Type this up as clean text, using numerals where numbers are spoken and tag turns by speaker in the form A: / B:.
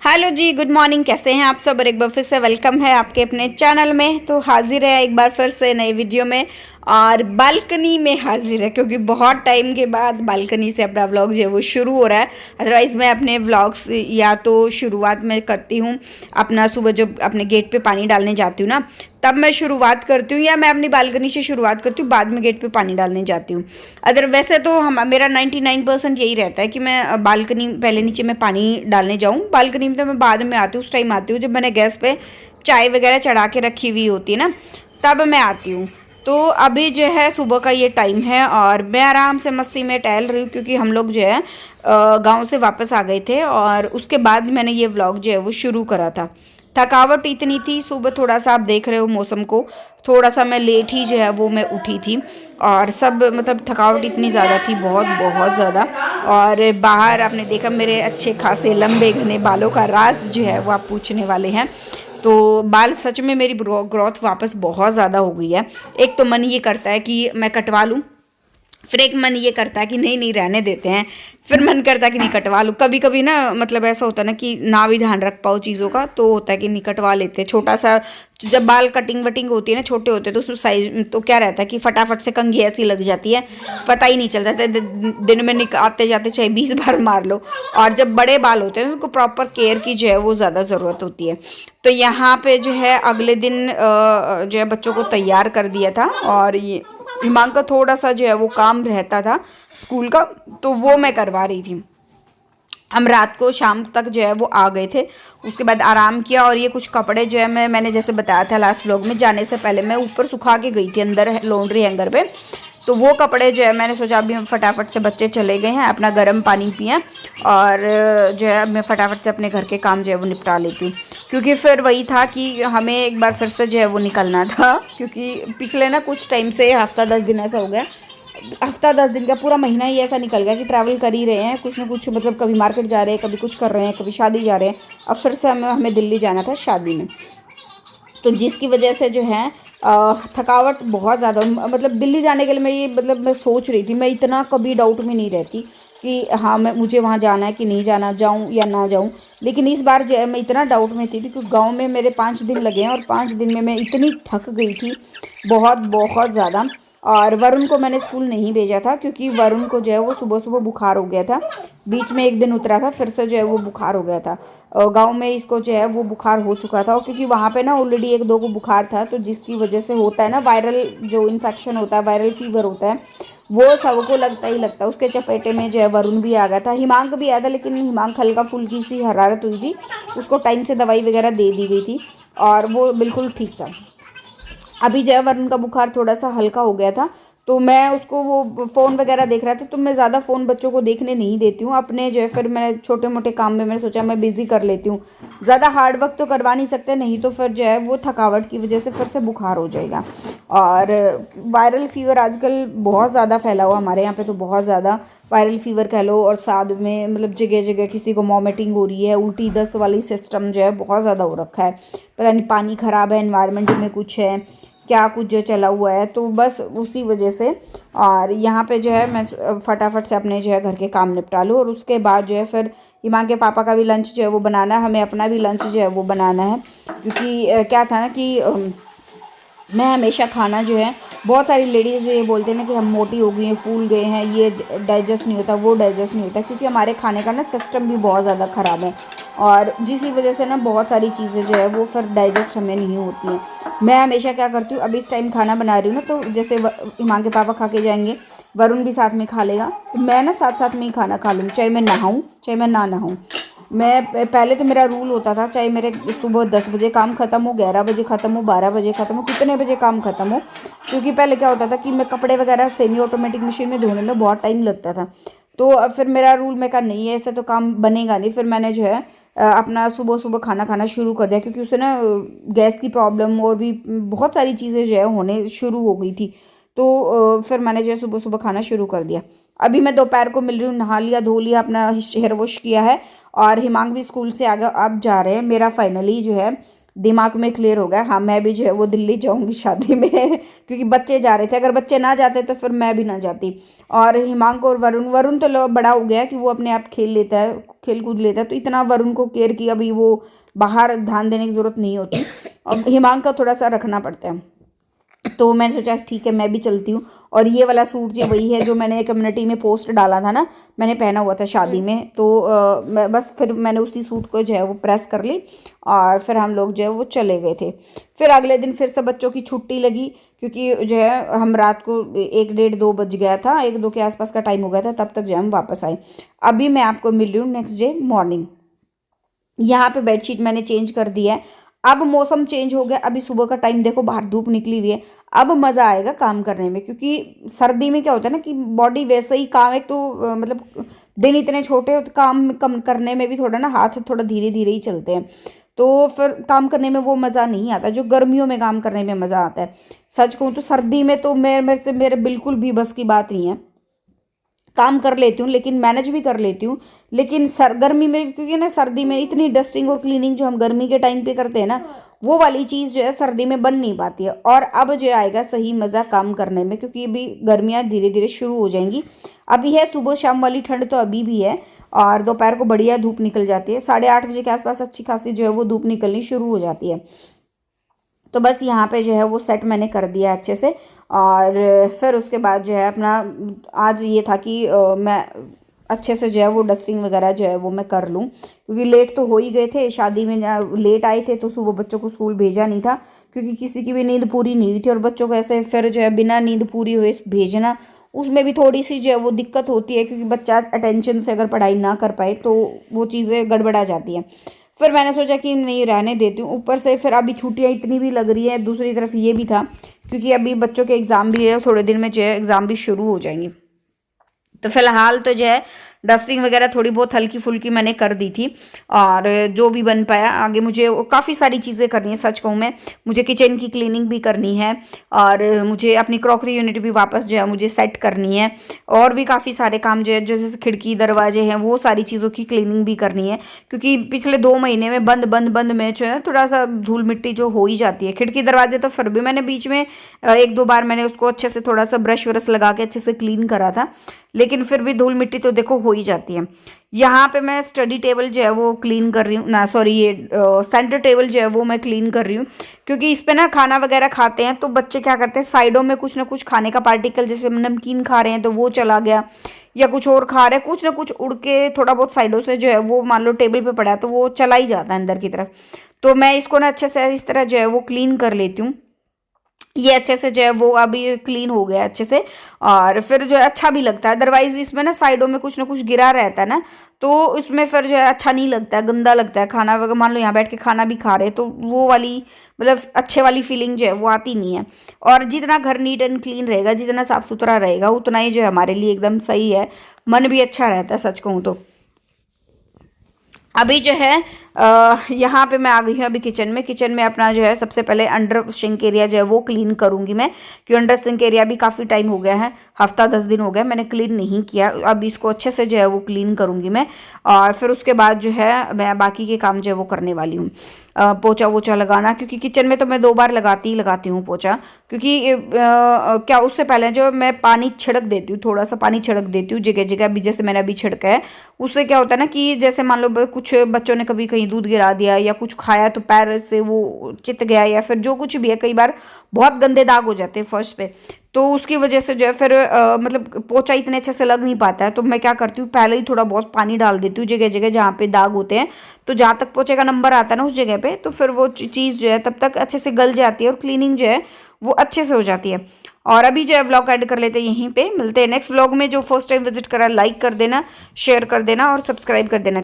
A: Hello जी, good morning. कैसे हैं आप सब? और एक बार फिर से वेलकम है आपके अपने चैनल में। तो हाजिर है एक बार फिर से नई वीडियो में और बालकनी में हाजिर है, क्योंकि बहुत टाइम के बाद बालकनी से अपना व्लॉग जो है वो शुरू हो रहा है। अदरवाइज़ मैं अपने व्लॉग्स या तो शुरुआत में करती हूँ अपना सुबह जब अपने गेट पे पानी डालने जाती हूँ ना, तब मैं शुरुआत करती हूँ, या मैं अपनी बालकनी से शुरुआत करती हूँ, बाद में गेट पे पानी डालने जाती हूँ। अदर वैसे तो हम मेरा 99% यही रहता है कि मैं बालकनी पहले नीचे मैं पानी डालने जाऊँ। बालकनी में तो मैं बाद में आती हूँ, उस टाइम आती हूँ जब मैंने गैस पे चाय वगैरह चढ़ा के रखी हुई होती है ना, तब मैं आती हूँ। तो अभी जो है सुबह का ये टाइम है और मैं आराम से मस्ती में टहल रही हूँ, क्योंकि हम लोग जो है गांव से वापस आ गए थे और उसके बाद मैंने ये व्लॉग जो है वो शुरू करा था। थकावट इतनी थी सुबह, थोड़ा सा आप देख रहे हो मौसम को, थोड़ा सा मैं लेट ही जो है वो मैं उठी थी और सब मतलब थकावट इतनी ज़्यादा थी, बहुत बहुत ज़्यादा। और बाहर आपने देखा मेरे अच्छे खासे लंबे घने बालों का राज जो है वो आप पूछने वाले हैं। तो बाल सच में मेरी ग्रोथ वापस बहुत ज़्यादा हो गई है। एक तो मन ये करता है कि मैं कटवा लूँ, फिर एक मन ये करता है कि नहीं नहीं रहने देते हैं, फिर मन करता है कि नहीं कटवा लूँ। कभी कभी ना मतलब ऐसा होता है ना कि ना भी ध्यान रख पाओ चीज़ों का, तो होता है कि नहीं कटवा लेते हैं। छोटा सा जब बाल कटिंग वटिंग होती है ना, छोटे होते हैं तो उसमें साइज तो क्या रहता है कि फटाफट से कंघी ऐसी लग जाती है, पता ही नहीं चलता। दिन में आते जाते चाहे 20 बार मार लो। और जब बड़े बाल होते हैं उनको प्रॉपर केयर की जो है वो ज़्यादा ज़रूरत होती है। तो यहाँ पे जो है अगले दिन जो है बच्चों को तैयार कर दिया था और ये हिमांक का थोड़ा सा जो है वो काम रहता था स्कूल का, तो वो मैं करवा रही थी। हम रात को शाम तक जो है वो आ गए थे, उसके बाद आराम किया। और ये कुछ कपड़े जो है मैंने जैसे बताया था लास्ट व्लॉग में, जाने से पहले मैं ऊपर सुखा के गई थी अंदर लॉन्ड्री हैंगर पे। तो वो कपड़े जो है मैंने सोचा अभी हम फटाफट से, बच्चे चले गए हैं, अपना गर्म पानी पिएं और जो है मैं फटाफट से अपने घर के काम जो है वो निपटा लेती हूँ। क्योंकि फिर वही था कि हमें एक बार फिर से जो है वो निकलना था, क्योंकि पिछले ना कुछ टाइम से हफ्ता 10 दिन ऐसा हो गया, हफ्ता 10 दिन का पूरा महीना ही ऐसा निकल गया कि ट्रैवल कर ही रहे हैं कुछ ना कुछ। मतलब कभी मार्केट जा रहे हैं, कभी कुछ कर रहे हैं, कभी शादी जा रहे हैं। अब फिर से हमें दिल्ली जाना था शादी में, तो जिसकी वजह से जो है थकावट बहुत ज़्यादा। मतलब दिल्ली जाने के लिए मैं ये मतलब मैं सोच रही थी, मैं इतना कभी डाउट में नहीं रहती कि हाँ मुझे वहाँ जाना है कि नहीं जाना, जाऊँ या ना जाऊँ। लेकिन इस बार जो है मैं इतना डाउट में थी क्योंकि गांव में मेरे 5 दिन लगे हैं और 5 दिन में मैं इतनी थक गई थी, बहुत बहुत ज़्यादा। और वरुण को मैंने स्कूल नहीं भेजा था क्योंकि वरुण को जो है वो सुबह सुबह बुखार हो गया था। बीच में एक दिन उतरा था, फिर से जो है वो बुखार हो गया था। गांव में इसको जो है वो बुखार हो चुका था, और क्योंकि वहाँ पे ना ऑलरेडी एक दो को बुखार था, तो जिसकी वजह से होता है ना वायरल जो इन्फेक्शन होता है, वायरल फीवर होता है, वो सबको लगता ही लगता है। उसके चपेटे में जो है वरुण भी आ गया था, हिमांक भी आया था, लेकिन हिमांक हल्का फुल्की सी हरारत हुई थी, उसको टाइम से दवाई वगैरह दे दी गई थी और वो बिल्कुल ठीक था। अभी जो है वरुण का बुखार थोड़ा सा हल्का हो गया था, तो मैं उसको वो फ़ोन वगैरह देख रहा था, तो मैं ज़्यादा फ़ोन बच्चों को देखने नहीं देती हूँ अपने जो है। फिर मैं छोटे मोटे काम में मैंने सोचा मैं बिज़ी कर लेती हूँ, ज़्यादा हार्ड वर्क तो करवा नहीं सकते, नहीं तो फिर जो है वो थकावट की वजह से फिर से बुखार हो जाएगा। और वायरल फीवर आजकल बहुत ज़्यादा फैला हुआ हमारे यहाँ पे, तो बहुत ज़्यादा वायरल फीवर कह लो, और साथ में मतलब जगह जगह किसी को वॉमिटिंग हो रही है, उल्टी दस्त वाली सिस्टम जो है बहुत ज़्यादा हो रखा है। पता नहीं पानी ख़राब है, एनवायरनमेंट में कुछ है क्या, कुछ जो चला हुआ है, तो बस उसी वजह से। और यहाँ पे जो है मैं फटाफट से अपने जो है घर के काम निपटा लूँ, और उसके बाद जो है फिर हिमांक के पापा का भी लंच जो है वो बनाना है, हमें अपना भी लंच जो है वो बनाना है। क्योंकि क्या था ना कि मैं हमेशा खाना जो है, बहुत सारी लेडीज़ जो ये बोलते हैं ना कि हम मोटी हो गई हैं, फूल गए हैं, ये डाइजेस्ट नहीं होता, वो डाइजेस्ट नहीं होता, क्योंकि हमारे खाने का ना सिस्टम भी बहुत ज़्यादा ख़राब है, और जिसकी वजह से ना बहुत सारी चीज़ें जो है वो फिर डाइजेस्ट हमें नहीं होती हैं। मैं हमेशा क्या करती हूँ, अभी इस टाइम खाना बना रही हूँ ना, तो जैसे हिमांक के पापा खा के जाएंगे, वरुण भी साथ में खा लेगा, तो मैं ना साथ साथ में ही खाना खा लूँ, चाहे मैं नहाऊँ चाहे मैं ना नहाऊँ। मैं पहले तो मेरा रूल होता था, चाहे मेरे सुबह 10 बजे काम ख़त्म हो, 11 बजे ख़त्म हो, 12 बजे ख़त्म हो, कितने बजे काम ख़त्म हो, क्योंकि पहले क्या होता था कि मैं कपड़े वगैरह सेमी ऑटोमेटिक मशीन में धोने में बहुत टाइम लगता था। तो अब फिर मेरा रूल मैं कहा नहीं है, ऐसे तो काम बनेगा नहीं। फिर मैंने जो है अपना सुबह सुबह खाना खाना शुरू कर दिया, क्योंकि उससे ना गैस की प्रॉब्लम और भी बहुत सारी चीज़ें जो है होने शुरू हो गई थी। तो फिर मैंने जो है सुबह सुबह खाना शुरू कर दिया। अभी मैं दोपहर को मिल रही हूँ, नहा लिया धो लिया, अपना हेयर वॉश किया है, और हिमांक भी स्कूल से आगे अब जा रहे हैं। मेरा फाइनली जो है दिमाग में क्लियर हो गया, हाँ मैं भी जो है वो दिल्ली जाऊंगी शादी में क्योंकि बच्चे जा रहे थे, अगर बच्चे ना जाते तो फिर मैं भी ना जाती। और हिमांक और वरुण तो बड़ा हो गया कि वो अपने आप खेल लेता है, खेल कूद लेता है, तो इतना वरुण को केयर की अभी वो बाहर ध्यान देने की ज़रूरत नहीं होती, और हिमांक का थोड़ा सा रखना पड़ता है। तो मैंने सोचा ठीक है मैं भी चलती हूँ। और ये वाला सूट जो वही है जो मैंने कम्युनिटी में पोस्ट डाला था ना, मैंने पहना हुआ था शादी में, तो मैं बस फिर मैंने उसी सूट को जो है वो प्रेस कर ली और फिर हम लोग जो है वो चले गए थे। फिर अगले दिन फिर से बच्चों की छुट्टी लगी, क्योंकि जो है हम रात को 1 डेढ़ 2 बज गया था, 1 2 के आसपास का टाइम हो गया था, तब तक जो हम वापस आए। अभी मैं आपको मिल रही हूँ नेक्स्ट डे मॉर्निंग। यहाँ पे बेडशीट मैंने चेंज कर दिया है। अब मौसम चेंज हो गया, अभी सुबह का टाइम देखो बाहर धूप निकली हुई है, अब मज़ा आएगा काम करने में, क्योंकि सर्दी में क्या होता है ना कि बॉडी वैसे ही काम, एक तो मतलब दिन इतने छोटे हो तो काम कम करने में भी थोड़ा ना हाथ थोड़ा धीरे धीरे ही चलते हैं, तो फिर काम करने में वो मज़ा नहीं आता जो गर्मियों में काम करने में मज़ा आता है। सच कहूँ तो सर्दी में तो मेरे बिल्कुल भी बस की बात नहीं है। काम कर लेती हूँ लेकिन मैनेज भी कर लेती हूँ, लेकिन गर्मी में, क्योंकि ना सर्दी में इतनी डस्टिंग और क्लीनिंग जो हम गर्मी के टाइम पे करते हैं ना, वो वाली चीज़ जो है सर्दी में बन नहीं पाती है। और अब जो आएगा सही मज़ा काम करने में, क्योंकि अभी गर्मियाँ धीरे धीरे शुरू हो जाएंगी। अभी है सुबह शाम वाली ठंड तो अभी भी है, और दोपहर को बढ़िया धूप निकल जाती है, 8:30 बजे के आसपास अच्छी खासी जो है वो धूप निकलनी शुरू हो जाती है। तो बस यहाँ पे जो है वो सेट मैंने कर दिया अच्छे से। और फिर उसके बाद जो है अपना आज ये था कि मैं अच्छे से जो है वो डस्टिंग वगैरह जो है वो मैं कर लूँ, क्योंकि लेट तो हो ही गए थे शादी में, लेट आए थे तो सुबह बच्चों को स्कूल भेजा नहीं था, क्योंकि किसी की भी नींद पूरी नहीं हुई थी, और बच्चों को ऐसे फिर जो है बिना नींद पूरी हुए भेजना, उसमें भी थोड़ी सी जो है वो दिक्कत होती है, क्योंकि बच्चा अटेंशन से अगर पढ़ाई ना कर पाए तो वो चीज़ें गड़बड़ा जाती हैं। फिर मैंने सोचा कि नहीं रहने देती हूँ, ऊपर से फिर अभी छुट्टियाँ इतनी भी लग रही है, दूसरी तरफ ये भी था क्योंकि अभी बच्चों के एग्ज़ाम भी है, थोड़े दिन में जो है एग्ज़ाम भी शुरू हो जाएंगे। तो फिलहाल तो जो है डस्टिंग वगैरह थोड़ी बहुत हल्की फुल्की मैंने कर दी थी, और जो भी बन पाया आगे मुझे काफ़ी सारी चीज़ें करनी है। सच कहूँ मैं, मुझे किचन की क्लीनिंग भी करनी है, और मुझे अपनी क्रॉकरी यूनिट भी वापस जो है मुझे सेट करनी है, और भी काफ़ी सारे काम जो है, जो जैसे खिड़की दरवाजे हैं वो सारी चीज़ों की क्लीनिंग भी करनी है, क्योंकि पिछले 2 महीने में बंद बंद बंद में जो है थोड़ा सा धूल मिट्टी जो हो ही जाती है। खिड़की दरवाजे तो फिर भी मैंने बीच में 1 2 बार मैंने उसको अच्छे से थोड़ा सा ब्रश व्रश लगा के अच्छे से क्लीन करा था, लेकिन फिर भी धूल मिट्टी तो देखो हो ही जाती है। यहाँ पे मैं स्टडी टेबल जो है वो क्लीन कर रही हूँ ना, सॉरी ये सेंटर टेबल जो है वो मैं क्लीन कर रही हूँ, क्योंकि इस पे ना खाना वगैरह खाते हैं तो बच्चे क्या करते हैं साइडों में कुछ ना कुछ खाने का पार्टिकल, जैसे नमकीन खा रहे हैं तो वो चला गया, या कुछ और खा रहे हैं, कुछ ना कुछ उड़ के थोड़ा बहुत साइडों से जो है वो मान लो टेबल पे पड़ा है तो वो चला ही जाता है अंदर की तरफ। तो मैं इसको ना अच्छे से इस तरह जो है वो क्लीन कर लेती हूँ। ये अच्छे से जो है वो अभी क्लीन हो गया अच्छे से, और फिर जो है अच्छा भी लगता है। अदरवाइज इसमें ना साइडों में कुछ ना कुछ गिरा रहता है ना, तो इसमें फिर जो है अच्छा नहीं लगता है, गंदा लगता है खाना वगैरह। मान लो यहाँ बैठ के खाना भी खा रहे तो वो वाली मतलब अच्छे वाली फीलिंग जो है वो आती नहीं है। और जितना घर नीट एंड क्लीन रहेगा, जितना साफ़ सुथरा रहेगा, उतना ही जो है हमारे लिए एकदम सही है, मन भी अच्छा रहता है सच कहूँ तो। अभी जो है यहाँ पे मैं आ गई हूँ अभी किचन में अपना जो है सबसे पहले अंडर सिंक एरिया जो है वो क्लीन करूँगी मैं, क्योंकि अंडर सिंक एरिया भी काफ़ी टाइम हो गया है, हफ्ता 10 दिन हो गया मैंने क्लीन नहीं किया। अब इसको अच्छे से जो है वो क्लीन करूँगी मैं, और फिर उसके बाद जो है मैं बाकी के काम जो है वो करने वाली हूँ। पोछा वोछा लगाना, क्योंकि किचन में तो मैं 2 बार लगाती हूँ पोछा, क्योंकि क्या उससे पहले जो मैं पानी छिड़क देती हूँ, थोड़ा सा पानी छिड़क देती हूँ जगह जगह, अभी जैसे मैंने अभी छिड़का है। उससे क्या होता है ना कि जैसे मान लो कुछ बच्चों ने कभी कहीं दूध गिरा दिया या कुछ खाया तो पैर से वो चित गया, या फिर जो कुछ भी है, कई बार बहुत गंदे दाग हो जाते हैं फर्श पे, तो उसकी वजह से जो है फिर मतलब पोछा इतने अच्छे से लग नहीं पाता है। तो मैं क्या करती हूँ, पहले ही थोड़ा बहुत पानी डाल देती हूँ जगह जगह जहाँ पे दाग होते हैं, तो जहाँ तक पोछे का नंबर आता है ना उस जगह पे, तो फिर वो चीज़ जो है तब तक अच्छे से गल जाती है और क्लीनिंग जो है वो अच्छे से हो जाती है। और अभी जो है व्लॉग एड कर लेते हैं यहीं पे, मिलते हैं नेक्स्ट व्लॉग में। जो फर्स्ट टाइम विजिट करा लाइक कर देना, शेयर कर देना और सब्सक्राइब कर देना।